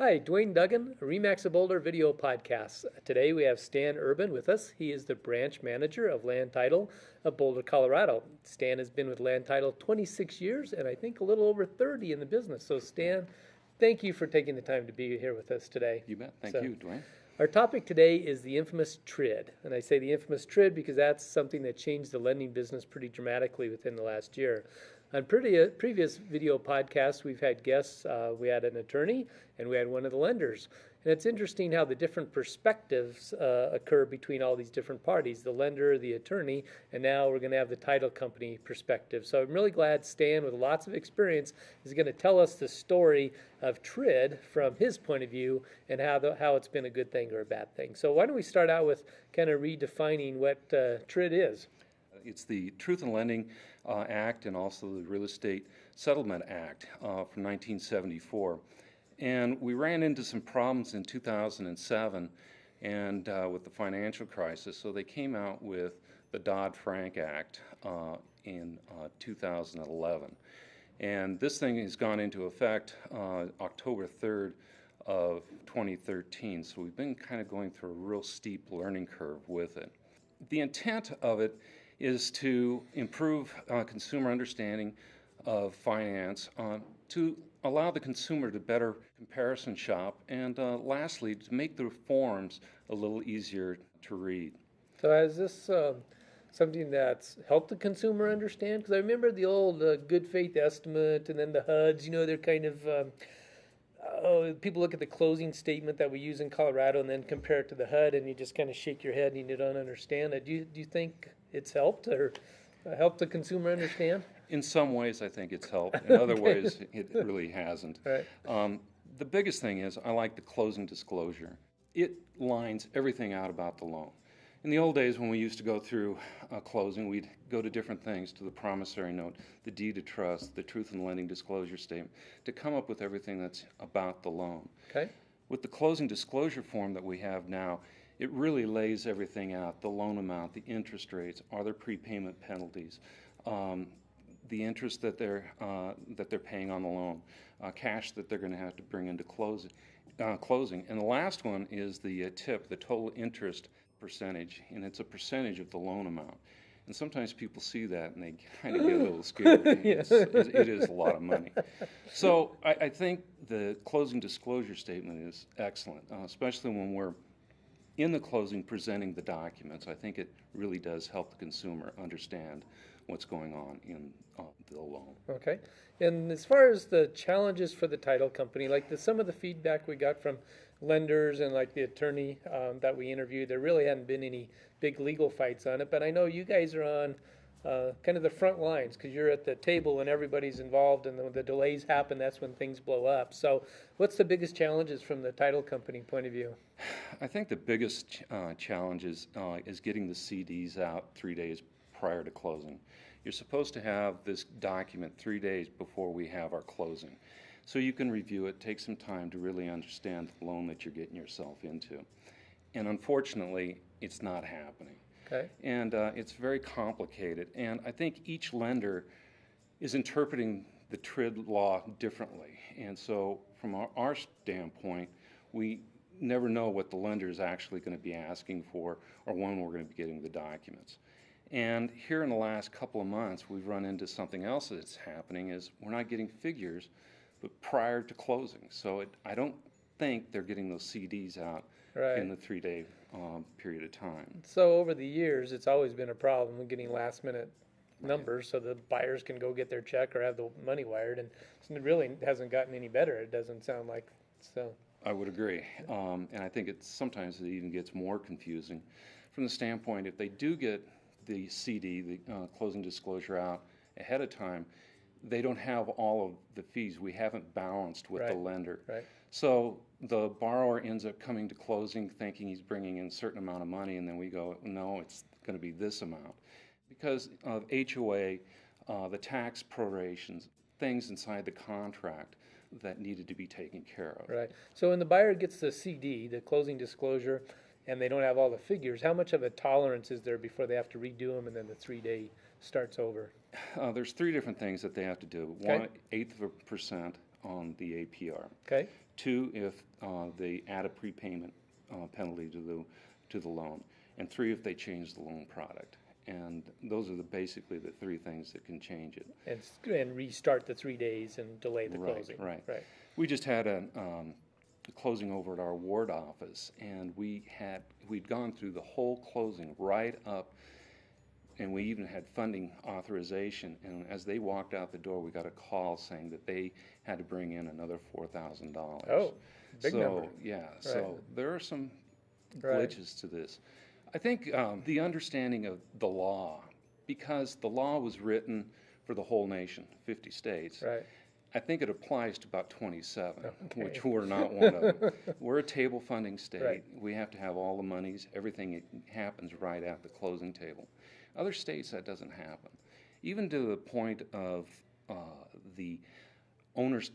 Hi, Dwayne Duggan, Remax of Boulder Video Podcast. Today we have Stan Urban with us. He is the branch manager of Land Title of Boulder, Colorado. Stan has been with Land Title 26 years and I think a little over 30 in the business. So Stan, thank you for taking the time to be here with us today. You bet. Thank you, Dwayne. Our topic today is the infamous TRID. And I say the infamous TRID because that's something that changed the lending business pretty dramatically within the last year. On previous video podcasts, we've had guests. We had an attorney and we had one of the lenders. And it's interesting how the different perspectives occur between all these different parties, the lender, the attorney, and now we're going to have the title company perspective. So I'm really glad Stan, with lots of experience, is going to tell us the story of TRID from his point of view and how it's been a good thing or a bad thing. So why don't we start out with kind of redefining what TRID is? It's the Truth in Lending Act and also the Real Estate Settlement Act from 1974. And we ran into some problems in 2007 and with the financial crisis. So they came out with the Dodd-Frank Act in 2011. And this thing has gone into effect October 3rd of 2013. So we've been kind of going through a real steep learning curve with it. The intent of it is to improve consumer understanding of finance, to allow the consumer to better comparison shop, and lastly, to make the forms a little easier to read. So is this something that's helped the consumer understand? Because I remember the old good faith estimate and then the HUDs, they're kind of, people look at the closing statement that we use in Colorado and then compare it to the HUD and you just kind of shake your head and you don't understand it. Do you think it's helped or helped the consumer understand? In some ways, I think it's helped. In other ways, it really hasn't. Right. The biggest thing is I like the closing disclosure. It lines everything out about the loan. In the old days when we used to go through closing, we'd go to different things, to the promissory note, the deed of trust, the truth in lending disclosure statement, to come up with everything that's about the loan. Okay. With the closing disclosure form that we have now, it really lays everything out, the loan amount, the interest rates, are there prepayment penalties, the interest that they're paying on the loan, cash that they're going to have to bring into closing. And the last one is the TIP, the total interest percentage, and it's a percentage of the loan amount. And sometimes people see that and they kind of get a little scared. Yes. It is a lot of money. So I think the closing disclosure statement is excellent, especially when we're in the closing presenting the documents. I think it really does help the consumer understand what's going on in the loan. Okay. And as far as the challenges for the title company, like some of the feedback we got from lenders and like the attorney that we interviewed, there really hadn't been any big legal fights on it. But I know you guys are on kind of the front lines because you're at the table when everybody's involved and when the delays happen, that's when things blow up. So what's the biggest challenges from the title company point of view? I think the biggest challenge is getting the CDs out 3 days prior to closing. You're supposed to have this document 3 days before we have our closing. So you can review it, take some time to really understand the loan that you're getting yourself into. And unfortunately, it's not happening. Okay. And it's very complicated. And I think each lender is interpreting the TRID law differently. And so from our standpoint, we never know what the lender is actually going to be asking for or when we're going to be getting the documents. And here in the last couple of months, we've run into something else that's happening is we're not getting figures but prior to closing. So I don't think they're getting those CDs out in the 3-day period of time. So over the years, it's always been a problem with getting last minute numbers so the buyers can go get their check or have the money wired, and it really hasn't gotten any better, it doesn't sound like. So I would agree. And I think sometimes it even gets more confusing from the standpoint if they do get the CD, the closing disclosure out ahead of time, they don't have all of the fees. We haven't balanced with the lender. Right. So the borrower ends up coming to closing thinking he's bringing in a certain amount of money, and then we go, no, it's going to be this amount. Because of HOA, the tax prorations, things inside the contract that needed to be taken care of. Right. So when the buyer gets the CD, the closing disclosure, and they don't have all the figures, how much of a tolerance is there before they have to redo them and then the 3-day starts over? There's 3 different things that they have to do. Okay. 1/8% on the APR. Okay. 2, if they add a prepayment penalty to the loan, and 3, if they change the loan product. And those are basically the 3 things that can change it. And restart the 3 days and delay the closing. Right. We just had a closing over at our ward office, and we'd gone through the whole closing right up, and we even had funding authorization. And as they walked out the door, we got a call saying that they had to bring in another $4,000. Oh, big number. Yeah, Right. so there are some glitches to this. I think the understanding of the law, because the law was written for the whole nation, 50 states. Right. I think it applies to about 27, Okay. which we're not one of them. We're a table funding state. Right. We have to have all the monies. Everything happens right at the closing table. Other states, that doesn't happen. Even to the point of the owner's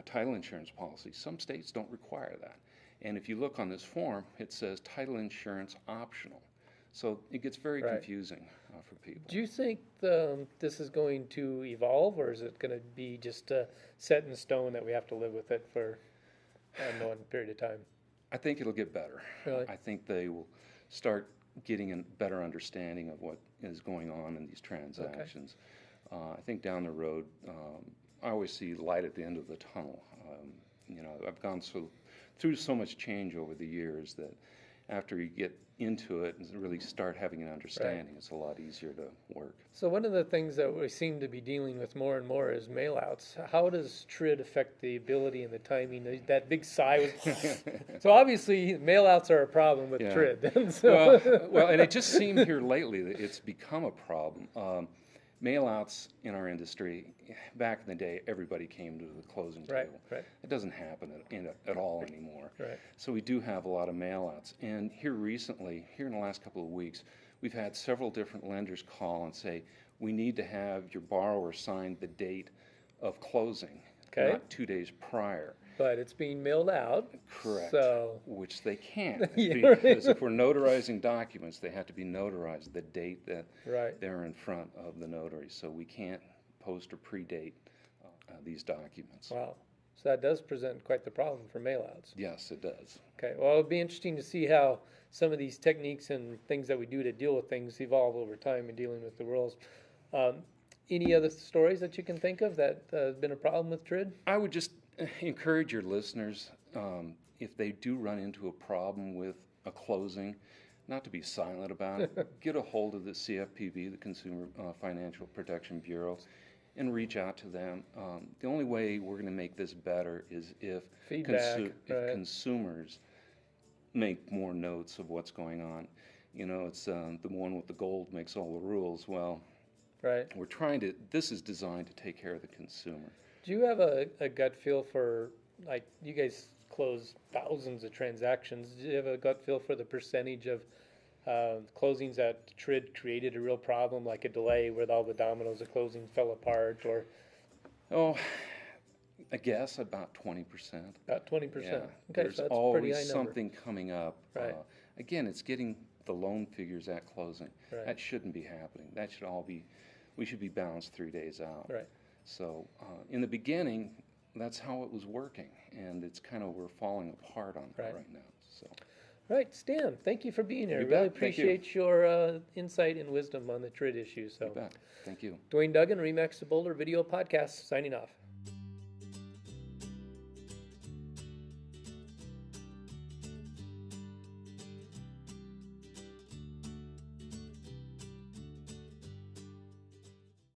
title insurance policy, some states don't require that. And if you look on this form, it says title insurance optional. So it gets very confusing for people. Do you think this is going to evolve, or is it going to be just set in stone that we have to live with it for a known period of time? I think it'll get better. Really? I think they will start getting a better understanding of what is going on in these transactions. Okay. I think down the road, I always see light at the end of the tunnel. I've gone through so much change over the years that after you get into it and really start having an understanding, it's a lot easier to work. So one of the things that we seem to be dealing with more and more is mailouts. How does TRID affect the ability and the timing? That big sigh was so obviously mailouts are a problem with TRID. Well, and it just seemed here lately that it's become a problem. Mailouts in our industry, back in the day, everybody came to the closing table. Right. It doesn't happen at all anymore. Right. So we do have a lot of mailouts. And here recently, here in the last couple of weeks, we've had several different lenders call and say, we need to have your borrower sign the date of closing, not 2 days prior. But it's being mailed out. Correct. So. Which they can't. Because if we're notarizing documents, they have to be notarized the date that they're in front of the notary. So we can't post or predate these documents. Wow. So that does present quite the problem for mailouts. Yes, it does. Okay. Well, it'll be interesting to see how some of these techniques and things that we do to deal with things evolve over time in dealing with the rules. Any other stories that you can think of that has been a problem with TRID? I would just encourage your listeners, if they do run into a problem with a closing, not to be silent about it. Get a hold of the CFPB, the Consumer Financial Protection Bureau, and reach out to them. The only way we're going to make this better is if consumers make more notes of what's going on. It's the one with the gold makes all the rules. Well, we're trying to, this is designed to take care of the consumer. Do you have a gut feel for, like, you guys close thousands of transactions. Do you have a gut feel for the percentage of closings that TRID created a real problem, like a delay where all the dominoes of closing fell apart, or? Oh, I guess about 20%. About 20%. Yeah. Okay, There's so that's always a pretty high number. something coming up. Right. Again, it's getting the loan figures at closing. Right. That shouldn't be happening. That should all be, we should be balanced 3 days out. Right. So in the beginning, that's how it was working, and it's kind of, we're falling apart on that right now. So. Right, Stan, thank you for being here. You Really bet. Thank you. appreciate your insight and wisdom on the TRID issue. So. You bet. Thank you. Dwayne Duggan, Remax to Boulder Video Podcast, signing off.